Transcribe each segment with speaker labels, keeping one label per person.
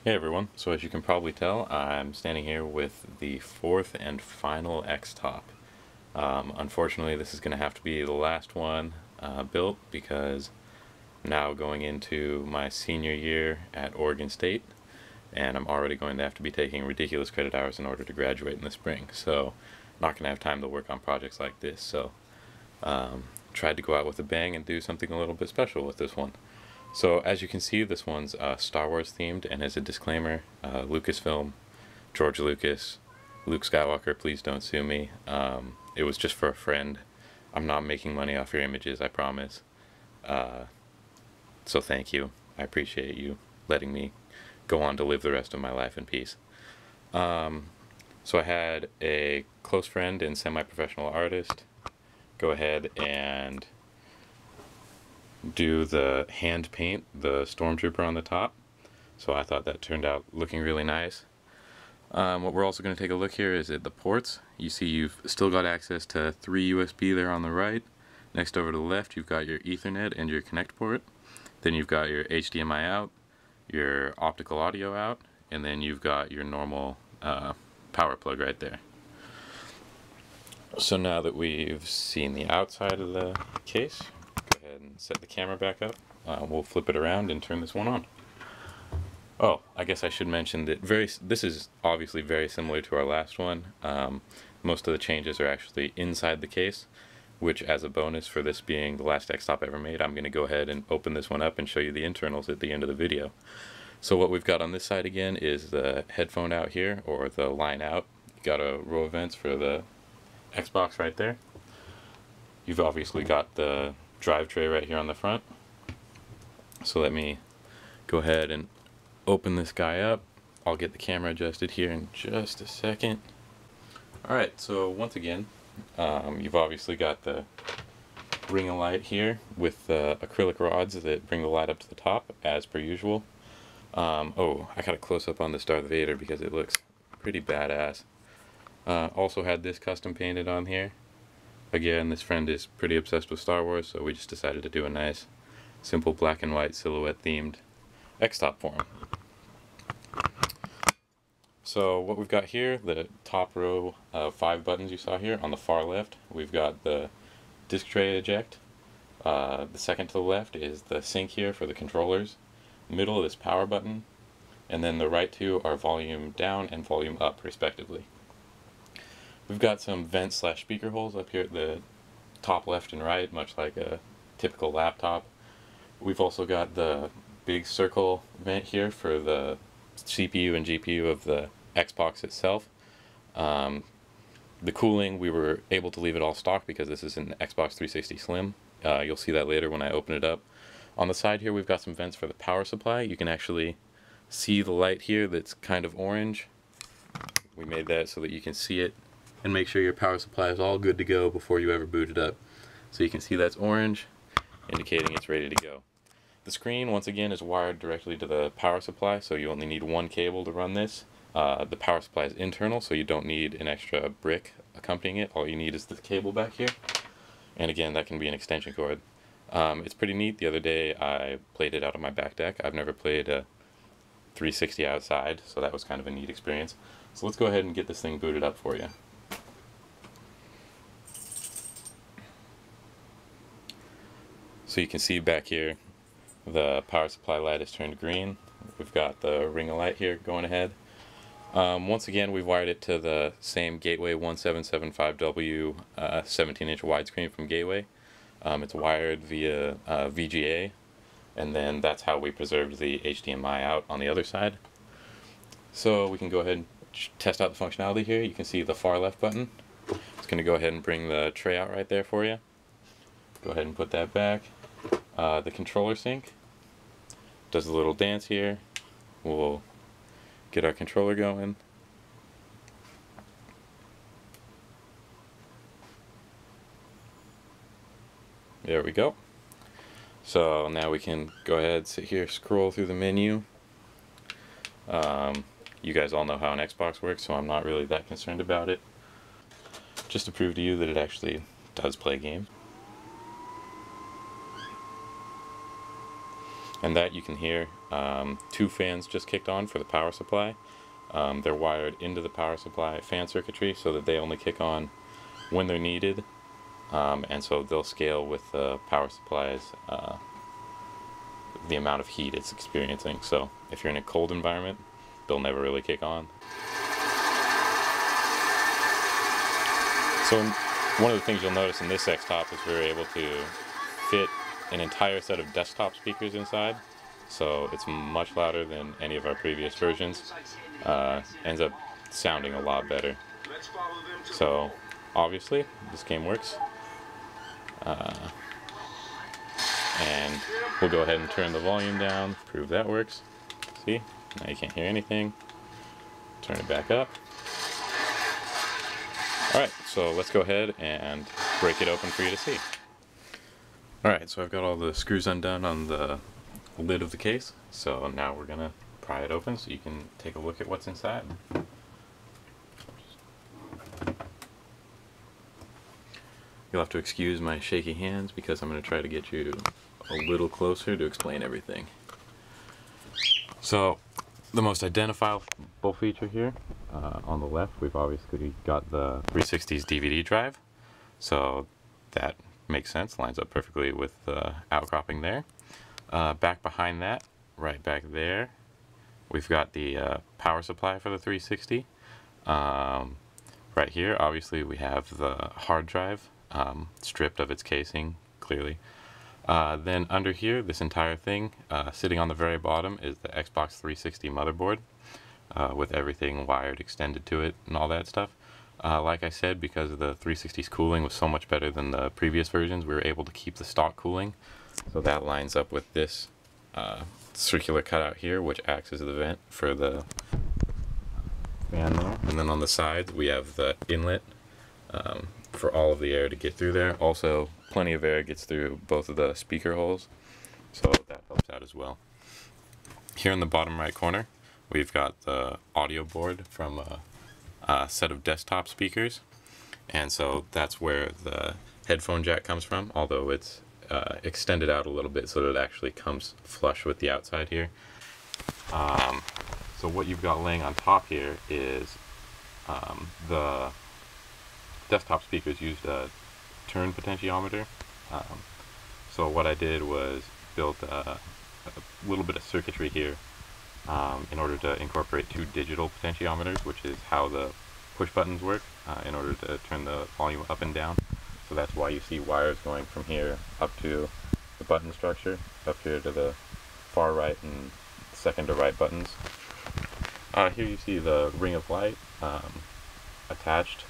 Speaker 1: Hey everyone, so as you can probably tell, I'm standing here with the fourth and final X-Top. Unfortunately, this is going to have to be the last one built because I'm now going into my senior year at Oregon State, and I'm already going to have to be taking ridiculous credit hours in order to graduate in the spring, so I'm not going to have time to work on projects like this, so tried to go out with a bang and do something a little bit special with this one. So as you can see, this one's Star Wars themed, and as a disclaimer, Lucasfilm, George Lucas, Luke Skywalker, please don't sue me. It was just for a friend. I'm not making money off your images, I promise. So thank you. I appreciate you letting me go on to live the rest of my life in peace. So I had a close friend and semi-professional artist go ahead and do the hand paint the stormtrooper on the top, so I thought that turned out looking really nice. What we're also going to take a look here is at the ports. You see you've still got access to 3 USB there on the right. Next over to the left you've got your Ethernet and your connect port. Then you've got your HDMI out, your optical audio out, and then you've got your normal power plug right there. So now that we've seen the outside of the case, go ahead and set the camera back up. We'll flip it around and turn this one on. Oh, I guess I should mention that this is obviously very similar to our last one. Most of the changes are actually inside the case, which, as a bonus for this being the last X-Top ever made, I'm going to go ahead and open this one up and show you the internals at the end of the video. So what we've got on this side again is the headphone out here, or the line out. You got a row of vents for the Xbox right there. You've obviously got the drive tray right here on the front. So let me go ahead and open this guy up. I'll get the camera adjusted here in just a second. Alright, so once again, you've obviously got the ring of light here with the acrylic rods that bring the light up to the top, as per usual. Oh, I got a close-up on this Darth Vader because it looks pretty badass. Also had this custom painted on here. Again, this friend is pretty obsessed with Star Wars, so we just decided to do a nice, simple black and white silhouette themed X-Top for him. So what we've got here, the top row of 5 buttons you saw here on the far left, we've got the disc tray eject. The second to the left is the sync here for the controllers. Middle is power button, and then the right two are volume down and volume up respectively. We've got some vent slash speaker holes up here at the top left and right, much like a typical laptop. We've also got the big circle vent here for the CPU and GPU of the Xbox itself. The cooling, we were able to leave it all stock because this is an Xbox 360 Slim. You'll see that later when I open it up. On the side here we've got some vents for the power supply. You can actually see the light here that's kind of orange. We made that so that you can see it and make sure your power supply is all good to go before you ever boot it up. So you can see that's orange, indicating it's ready to go. The screen, once again, is wired directly to the power supply, so you only need one cable to run this. The power supply is internal, so you don't need an extra brick accompanying it. All you need is the cable back here. And again, that can be an extension cord. It's pretty neat. The other day I played it out on my back deck. I've never played a 360 outside, so that was kind of a neat experience. So let's go ahead and get this thing booted up for you. So you can see back here the power supply light is turned green. We've got the ring of light here going ahead. Once again, we've wired it to the same Gateway 1775W 17-inch widescreen from Gateway. It's wired via VGA, and then that's how we preserved the HDMI out on the other side. So we can go ahead and test out the functionality here. You can see the far left button. It's going to go ahead and bring the tray out right there for you. Go ahead and put that back. The controller sync does a little dance here. We'll get our controller going. There we go. So now we can go ahead, sit here, scroll through the menu. You guys all know how an Xbox works, so I'm not really that concerned about it. Just to prove to you that it actually does play games. And that you can hear, 2 fans just kicked on for the power supply. They're wired into the power supply fan circuitry so that they only kick on when they're needed, and so they'll scale with the power supply's the amount of heat it's experiencing. So if you're in a cold environment, they'll never really kick on. So one of the things you'll notice in this X-Top is we were able to fit an entire set of desktop speakers inside, so it's much louder than any of our previous versions. Ends up sounding a lot better. So obviously this game works, and we'll go ahead and turn the volume down, prove that works. See, now you can't hear anything. Turn it back up. Alright, so let's go ahead and break it open for you to see. Alright, so I've got all the screws undone on the lid of the case, so now we're gonna pry it open so you can take a look at what's inside. You'll have to excuse my shaky hands because I'm going to try to get you a little closer to explain everything. So, the most identifiable feature here, on the left, we've obviously got the 360's DVD drive, so that makes sense, lines up perfectly with the outcropping there. Back behind that, right back there, we've got the power supply for the 360. Right here, obviously, we have the hard drive, stripped of its casing, clearly. Then under here, this entire thing, sitting on the very bottom, is the Xbox 360 motherboard, with everything wired extended to it and all that stuff. Like I said, because the 360's cooling was so much better than the previous versions, we were able to keep the stock cooling. So that lines up with this circular cutout here, which acts as the vent for the fan there. And then on the sides, we have the inlet for all of the air to get through there. Also, plenty of air gets through both of the speaker holes, so that helps out as well. Here in the bottom right corner, we've got the audio board from a set of desktop speakers, and so that's where the headphone jack comes from, although it's extended out a little bit so that it actually comes flush with the outside here. So what you've got laying on top here is the desktop speakers used a turn potentiometer. So what I did was built a little bit of circuitry here in order to incorporate 2 digital potentiometers, which is how the push buttons work in order to turn the volume up and down. So that's why you see wires going from here up to the button structure, up here to the far right and second to right buttons. Here you see the ring of light attached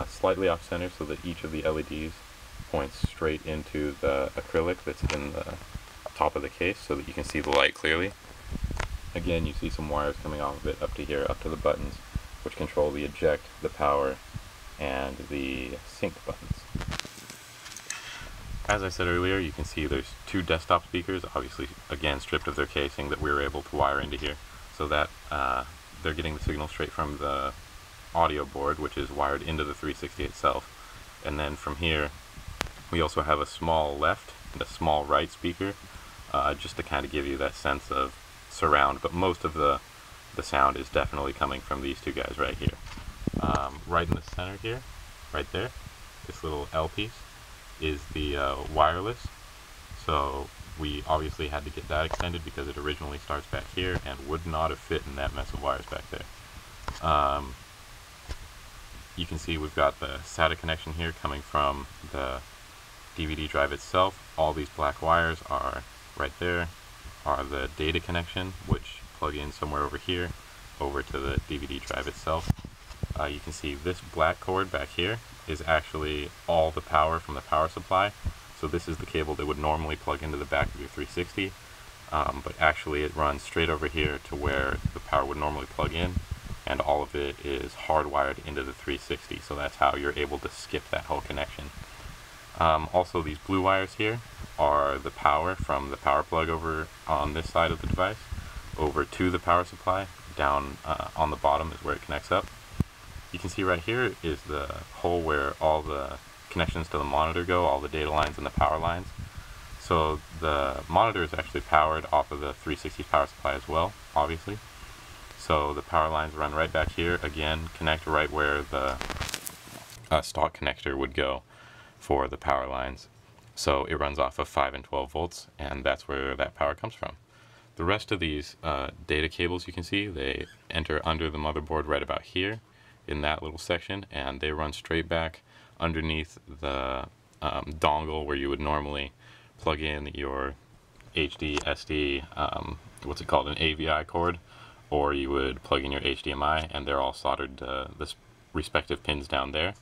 Speaker 1: slightly off center so that each of the LEDs points straight into the acrylic that's in the top of the case so that you can see the light clearly. Again, you see some wires coming off of it up to here, up to the buttons, which control the eject, the power, and the sync buttons. As I said earlier, you can see there's 2 desktop speakers, obviously again stripped of their casing, that we were able to wire into here, so that they're getting the signal straight from the audio board, which is wired into the 360 itself. And then from here, we also have a small left and a small right speaker, just to kind of give you that sense of surround, but most of the sound is definitely coming from these 2 guys right here. Right in the center here, right there, this little L piece is the wireless, so we obviously had to get that extended because it originally starts back here and would not have fit in that mess of wires back there. You can see we've got the SATA connection here coming from the DVD drive itself. All these black wires are right there, are the data connection, which plug in somewhere over here, over to the DVD drive itself. You can see this black cord back here is actually all the power from the power supply. So this is the cable that would normally plug into the back of your 360, but actually it runs straight over here to where the power would normally plug in, and all of it is hardwired into the 360, so that's how you're able to skip that whole connection. Also, these blue wires here are the power from the power plug over on this side of the device over to the power supply. Down on the bottom is where it connects up. You can see right here is the hole where all the connections to the monitor go, all the data lines and the power lines. So the monitor is actually powered off of the 360 power supply as well, obviously. So the power lines run right back here, again, connect right where the stock connector would go for the power lines. So it runs off of 5 and 12 volts, and that's where that power comes from. The rest of these data cables, you can see, they enter under the motherboard right about here in that little section, and they run straight back underneath the dongle where you would normally plug in your HD, SD, what's it called, an AVI cord, or you would plug in your HDMI, and they're all soldered to the respective pins down there.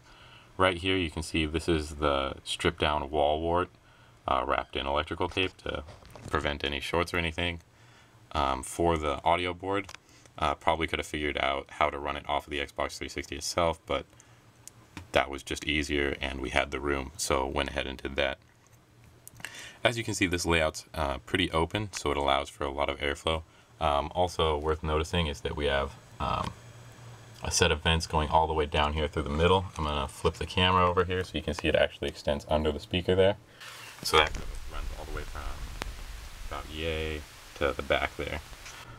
Speaker 1: Right here you can see this is the stripped down wall wart wrapped in electrical tape to prevent any shorts or anything. For the audio board, probably could have figured out how to run it off of the Xbox 360 itself, but that was just easier and we had the room, so went ahead and did that. As you can see, this layout's pretty open, so it allows for a lot of airflow. Also worth noticing is that we have a set of vents going all the way down here through the middle. I'm going to flip the camera over here so you can see it actually extends under the speaker there. So that runs all the way from about yay to the back there.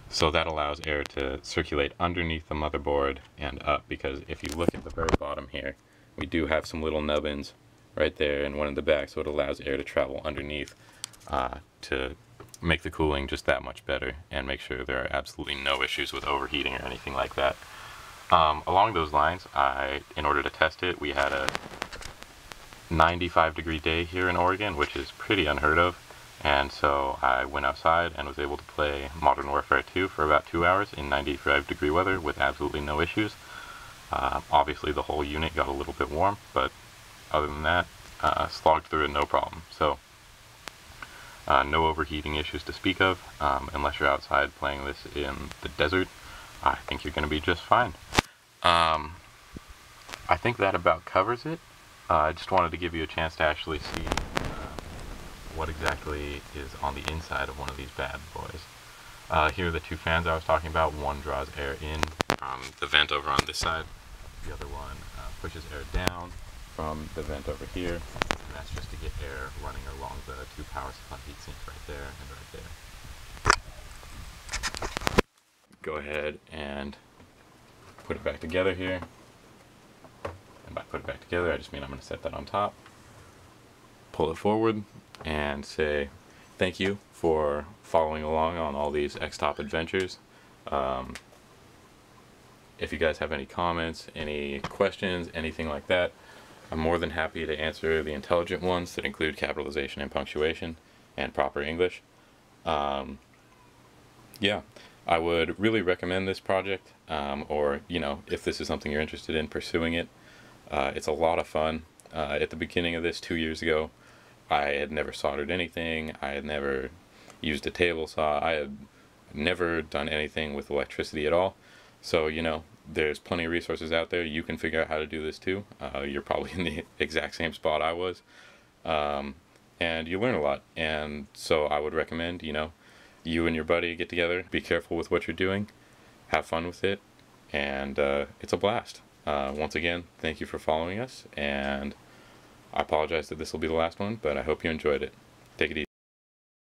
Speaker 1: So that allows air to circulate underneath the motherboard and up, because if you look at the very bottom here, we do have some little nubbins right there and one in the back, so it allows air to travel underneath to make the cooling just that much better and make sure there are absolutely no issues with overheating or anything like that. Along those lines, in order to test it, we had a 95-degree day here in Oregon, which is pretty unheard of, and so I went outside and was able to play Modern Warfare 2 for about 2 hours in 95-degree weather with absolutely no issues. Obviously the whole unit got a little bit warm, but other than that, slogged through it no problem. So no overheating issues to speak of, unless you're outside playing this in the desert. I think you're going to be just fine. I think that about covers it. I just wanted to give you a chance to actually see what exactly is on the inside of one of these bad boys. Here are the two fans I was talking about. One draws air in from the vent over on this side. The other one pushes air down from the vent over here. And that's just to get air running along the two power supply heat sinks right there and right there. Go ahead and put it back together here. And by put it back together, I just mean I'm going to set that on top, pull it forward, and say thank you for following along on all these X-Top adventures. If you guys have any comments, any questions, anything like that, I'm more than happy to answer the intelligent ones that include capitalization and punctuation and proper English. Yeah, I would really recommend this project, or, you know, if this is something you're interested in pursuing it. It's a lot of fun. At the beginning of this 2 years ago, I had never soldered anything, I had never used a table saw, I had never done anything with electricity at all. So, you know, there's plenty of resources out there. You can figure out how to do this too. You're probably in the exact same spot I was. And you learn a lot. And so I would recommend, you know, you and your buddy get together, be careful with what you're doing, have fun with it, and it's a blast. Once again, thank you for following us, and I apologize that this will be the last one, but I hope you enjoyed it. Take it easy.